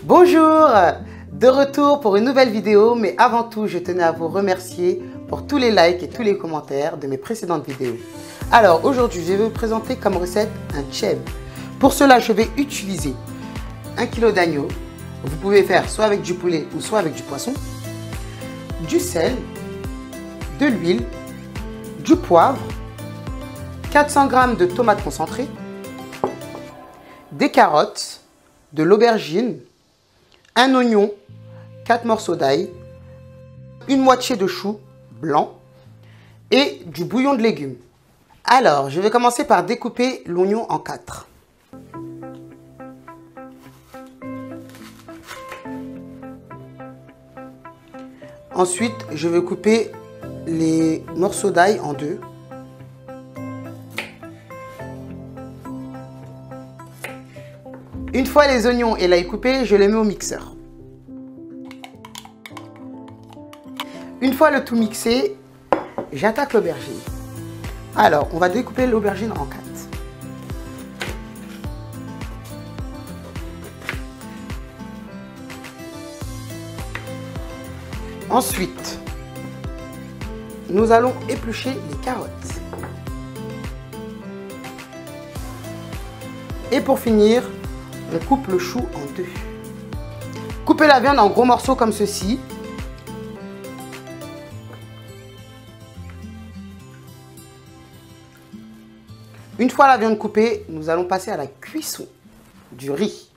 Bonjour, de retour pour une nouvelle vidéo, mais avant tout, je tenais à vous remercier pour tous les likes et tous les commentaires de mes précédentes vidéos. Alors aujourd'hui, je vais vous présenter comme recette un tchèb. Pour cela, je vais utiliser 1 kg d'agneau. Vous pouvez faire soit avec du poulet ou soit avec du poisson, du sel, de l'huile, du poivre, 400 g de tomates concentrées, des carottes, de l'aubergine, un oignon, 4 morceaux d'ail, une moitié de chou blanc et du bouillon de légumes. Alors, je vais commencer par découper l'oignon en 4. Ensuite, je vais couper les morceaux d'ail en 2. Une fois les oignons et l'ail coupés, je les mets au mixeur. Une fois le tout mixé, j'attaque l'aubergine. Alors, on va découper l'aubergine en 4. Ensuite, nous allons éplucher les carottes. Et pour finir, on coupe le chou en 2. Coupez la viande en gros morceaux comme ceci. Une fois la viande coupée, nous allons passer à la cuisson du riz.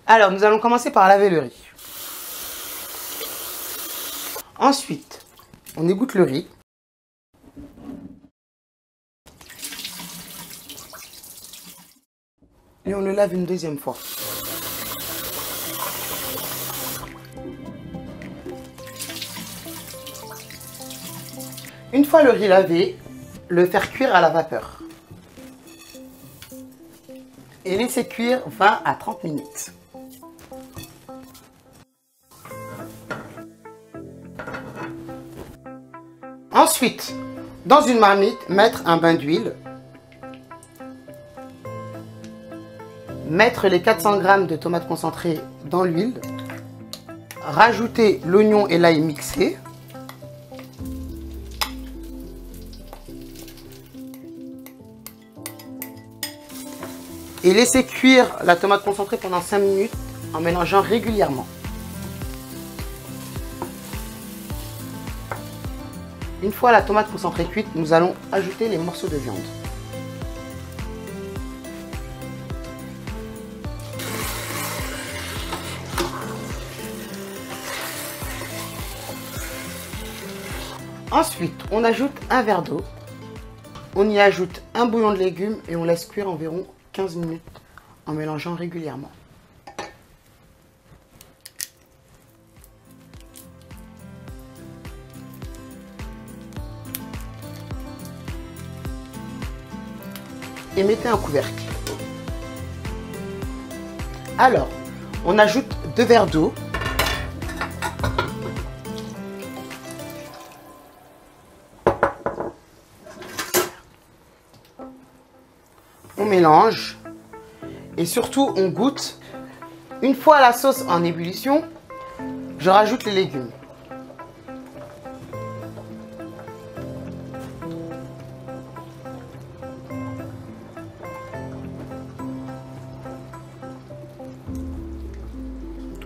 Alors, nous allons commencer par laver le riz. Ensuite, on égoutte le riz. Et on le lave une deuxième fois. Une fois le riz lavé, le faire cuire à la vapeur. Et laisser cuire 20 à 30 minutes. Ensuite, dans une marmite, mettre un bain d'huile. Mettre les 400 g de tomates concentrées dans l'huile. Rajouter l'oignon et l'ail mixé. Et laisser cuire la tomate concentrée pendant 5 minutes en mélangeant régulièrement. Une fois la tomate concentrée cuite, nous allons ajouter les morceaux de viande. Ensuite, on ajoute un verre d'eau. On y ajoute un bouillon de légumes et on laisse cuire environ 15 minutes en mélangeant régulièrement. Et mettez un couvercle. Alors, on ajoute 2 verres d'eau. On mélange et surtout on goûte. Une fois la sauce en ébullition, je rajoute les légumes.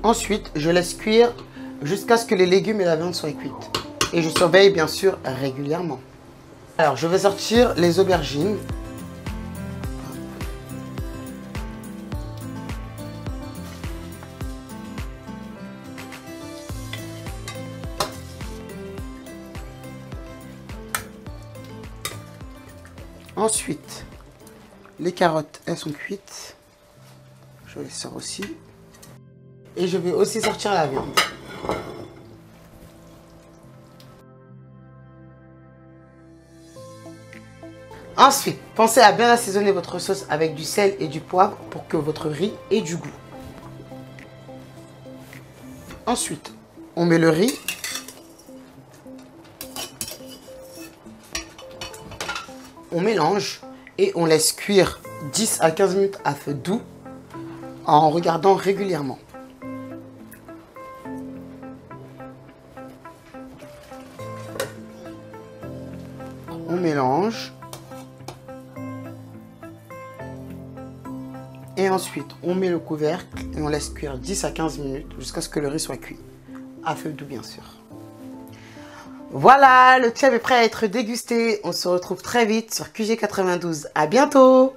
Ensuite, je laisse cuire jusqu'à ce que les légumes et la viande soient cuites. Et je surveille bien sûr régulièrement. Alors, je vais sortir les aubergines. Ensuite, les carottes, elles sont cuites. Je les sors aussi. Et je vais aussi sortir la viande. Ensuite, pensez à bien assaisonner votre sauce avec du sel et du poivre pour que votre riz ait du goût. Ensuite, on met le riz. On mélange et on laisse cuire 10 à 15 minutes à feu doux en regardant régulièrement. On mélange. Et ensuite, on met le couvercle et on laisse cuire 10 à 15 minutes jusqu'à ce que le riz soit cuit. À feu doux, bien sûr. Voilà, le tchèp est prêt à être dégusté. On se retrouve très vite sur QG92. À bientôt!